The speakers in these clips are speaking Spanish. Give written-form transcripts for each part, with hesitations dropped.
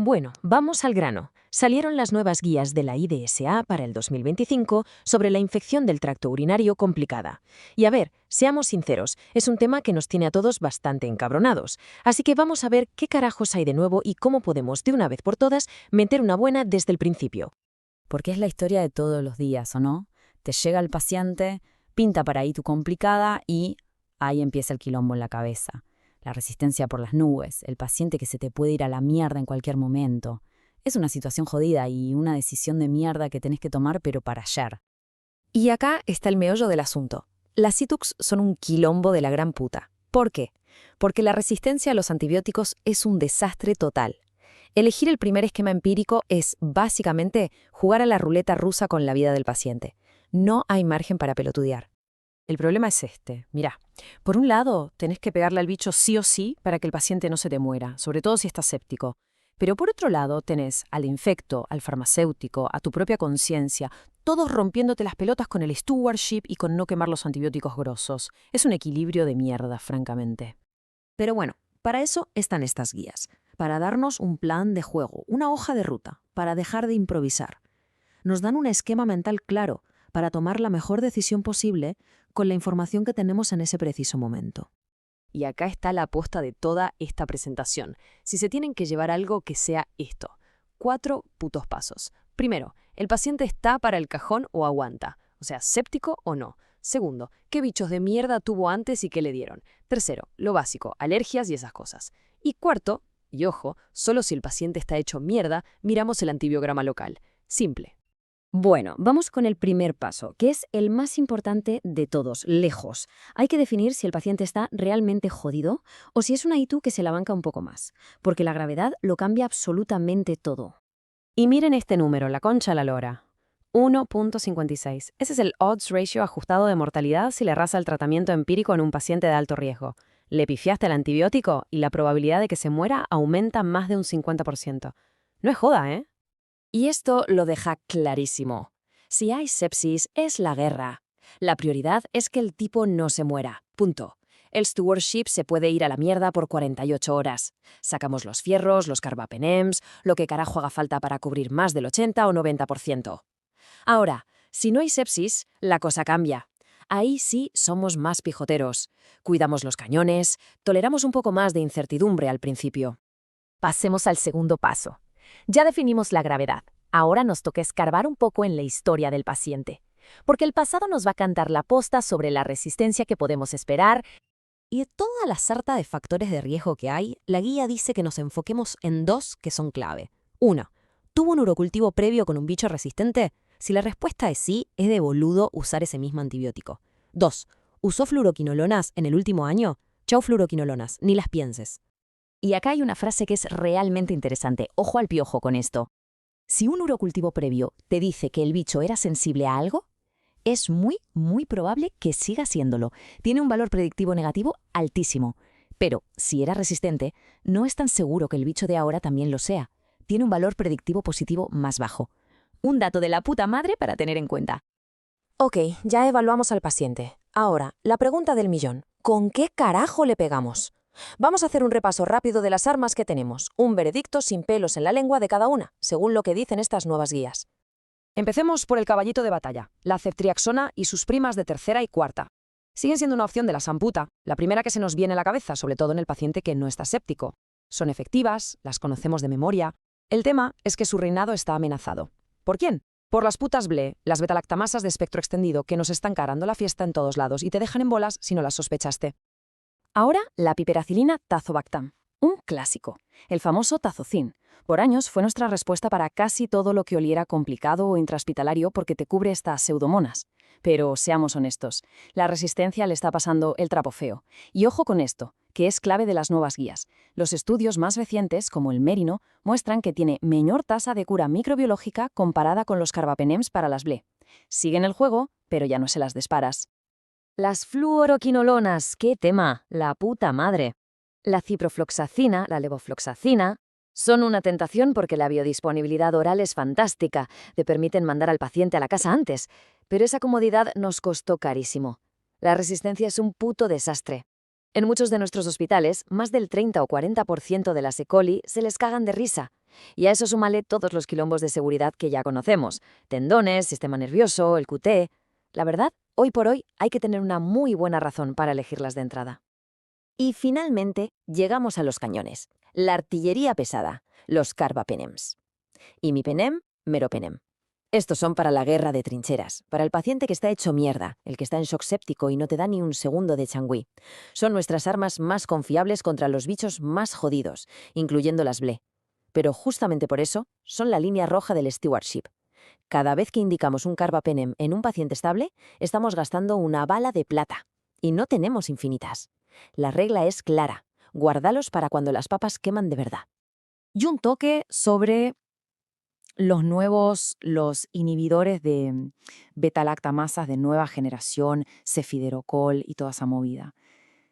Bueno, vamos al grano. Salieron las nuevas guías de la IDSA para el 2025 sobre la infección del tracto urinario complicada. Y a ver, seamos sinceros, es un tema que nos tiene a todos bastante encabronados. Así que vamos a ver qué carajos hay de nuevo y cómo podemos, de una vez por todas, meter una buena desde el principio. Porque es la historia de todos los días, ¿o no? Te llega el paciente, pinta para ahí tu complicada y ahí empieza el quilombo en la cabeza. La resistencia por las nubes, el paciente que se te puede ir a la mierda en cualquier momento. Es una situación jodida y una decisión de mierda que tenés que tomar, pero para ayer. Y acá está el meollo del asunto. Las CITUX son un quilombo de la gran puta. ¿Por qué? Porque la resistencia a los antibióticos es un desastre total. Elegir el primer esquema empírico es, básicamente, jugar a la ruleta rusa con la vida del paciente. No hay margen para pelotudear. El problema es este. Mirá, por un lado, tenés que pegarle al bicho sí o sí para que el paciente no se te muera, sobre todo si está séptico. Pero por otro lado, tenés al infecto, al farmacéutico, a tu propia conciencia, todos rompiéndote las pelotas con el stewardship y con no quemar los antibióticos grosos. Es un equilibrio de mierda, francamente. Pero bueno, para eso están estas guías, para darnos un plan de juego, una hoja de ruta, para dejar de improvisar. Nos dan un esquema mental claro para tomar la mejor decisión posible con la información que tenemos en ese preciso momento. Y acá está la aposta de toda esta presentación. Si se tienen que llevar algo, que sea esto. 4 putos pasos. Primero, ¿el paciente está para el cajón o aguanta? O sea, ¿séptico o no? Segundo, ¿qué bichos de mierda tuvo antes y qué le dieron? Tercero, lo básico, alergias y esas cosas. Y cuarto, y ojo, solo si el paciente está hecho mierda, miramos el antibiograma local. Simple. Bueno, vamos con el primer paso, que es el más importante de todos, lejos. Hay que definir si el paciente está realmente jodido o si es una ITU que se la banca un poco más, porque la gravedad lo cambia absolutamente todo. Y miren este número, la concha a la lora. 1.56. Ese es el odds ratio ajustado de mortalidad si le erras el tratamiento empírico en un paciente de alto riesgo. Le pifiaste el antibiótico y la probabilidad de que se muera aumenta más de un 50%. No es joda, ¿eh? Y esto lo deja clarísimo. Si hay sepsis, es la guerra. La prioridad es que el tipo no se muera. Punto. El stewardship se puede ir a la mierda por 48 horas. Sacamos los fierros, los carbapenems, lo que carajo haga falta para cubrir más del 80 o 90%. Ahora, si no hay sepsis, la cosa cambia. Ahí sí somos más pijoteros. Cuidamos los cañones, toleramos un poco más de incertidumbre al principio. Pasemos al segundo paso. Ya definimos la gravedad. Ahora nos toca escarbar un poco en la historia del paciente, porque el pasado nos va a cantar la posta sobre la resistencia que podemos esperar. Y de toda la sarta de factores de riesgo que hay, la guía dice que nos enfoquemos en 2 que son clave. 1. ¿Tuvo un urocultivo previo con un bicho resistente? Si la respuesta es sí, es de boludo usar ese mismo antibiótico. 2. ¿Usó fluoroquinolonas en el último año? Chau fluoroquinolonas, ni las pienses. Y acá hay una frase que es realmente interesante. Ojo al piojo con esto. Si un urocultivo previo te dice que el bicho era sensible a algo, es muy probable que siga siéndolo. Tiene un valor predictivo negativo altísimo. Pero si era resistente, no es tan seguro que el bicho de ahora también lo sea. Tiene un valor predictivo positivo más bajo. Un dato de la puta madre para tener en cuenta. Ok, ya evaluamos al paciente. Ahora, la pregunta del millón. ¿Con qué carajo le pegamos? Vamos a hacer un repaso rápido de las armas que tenemos, un veredicto sin pelos en la lengua de cada una, según lo que dicen estas nuevas guías. Empecemos por el caballito de batalla, la ceftriaxona y sus primas de tercera y cuarta. Siguen siendo una opción de la samputa, la primera que se nos viene a la cabeza, sobre todo en el paciente que no está séptico. Son efectivas, las conocemos de memoria. El tema es que su reinado está amenazado. ¿Por quién? Por las putas BLE, las betalactamasas de espectro extendido que nos están carando la fiesta en todos lados y te dejan en bolas si no las sospechaste. Ahora, la piperacilina tazobactam, un clásico, el famoso tazocin. Por años fue nuestra respuesta para casi todo lo que oliera complicado o intrahospitalario porque te cubre estas pseudomonas. Pero seamos honestos, la resistencia le está pasando el trapo feo. Y ojo con esto, que es clave de las nuevas guías. Los estudios más recientes, como el Merino, muestran que tiene menor tasa de cura microbiológica comparada con los carbapenems para las BLE. Siguen el juego, pero ya no se las disparas. Las fluoroquinolonas, qué tema, la puta madre. La ciprofloxacina, la levofloxacina, son una tentación porque la biodisponibilidad oral es fantástica, te permiten mandar al paciente a la casa antes, pero esa comodidad nos costó carísimo. La resistencia es un puto desastre. En muchos de nuestros hospitales, más del 30 o 40% de las E. coli se les cagan de risa. Y a eso súmale todos los quilombos de seguridad que ya conocemos. Tendones, sistema nervioso, el QT. La verdad, hoy por hoy hay que tener una muy buena razón para elegirlas de entrada. Y finalmente, llegamos a los cañones. La artillería pesada, los carbapenems. Imipenem, meropenem. Estos son para la guerra de trincheras, para el paciente que está hecho mierda, el que está en shock séptico y no te da ni un segundo de changüí. Son nuestras armas más confiables contra los bichos más jodidos, incluyendo las BLE. Pero justamente por eso, son la línea roja del stewardship. Cada vez que indicamos un carbapenem en un paciente estable, estamos gastando una bala de plata. Y no tenemos infinitas. La regla es clara. Guárdalos para cuando las papas queman de verdad. Y un toque sobre los inhibidores de beta-lactamasas de nueva generación, cefiderocol y toda esa movida.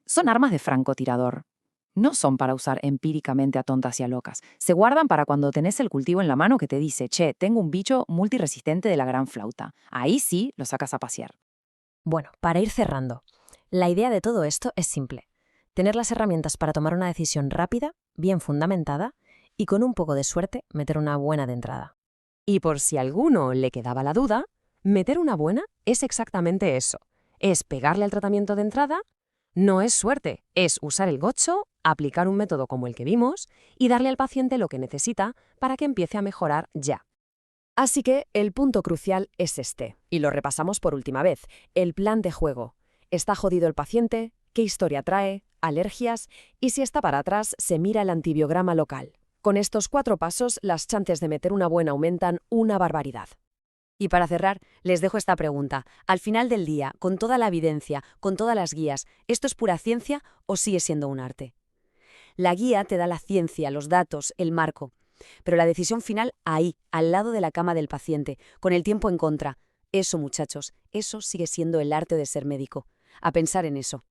Son armas de francotirador. No son para usar empíricamente a tontas y a locas. Se guardan para cuando tenés el cultivo en la mano que te dice, che, tengo un bicho multiresistente de la gran flauta. Ahí sí lo sacas a pasear. Bueno, para ir cerrando, la idea de todo esto es simple. Tener las herramientas para tomar una decisión rápida, bien fundamentada, y con un poco de suerte meter una buena de entrada. Y por si a alguno le quedaba la duda, meter una buena es exactamente eso. Es pegarle al tratamiento de entrada, no es suerte, es usar el gocho, aplicar un método como el que vimos y darle al paciente lo que necesita para que empiece a mejorar ya. Así que el punto crucial es este, y lo repasamos por última vez, el plan de juego. ¿Está jodido el paciente? ¿Qué historia trae? ¿Alergias? Y si está para atrás, se mira el antibiograma local. Con estos 4 pasos, las chances de meter una buena aumentan una barbaridad. Y para cerrar, les dejo esta pregunta. Al final del día, con toda la evidencia, con todas las guías, ¿esto es pura ciencia o sigue siendo un arte? La guía te da la ciencia, los datos, el marco. Pero la decisión final ahí, al lado de la cama del paciente, con el tiempo en contra. Eso, muchachos, eso sigue siendo el arte de ser médico. A pensar en eso.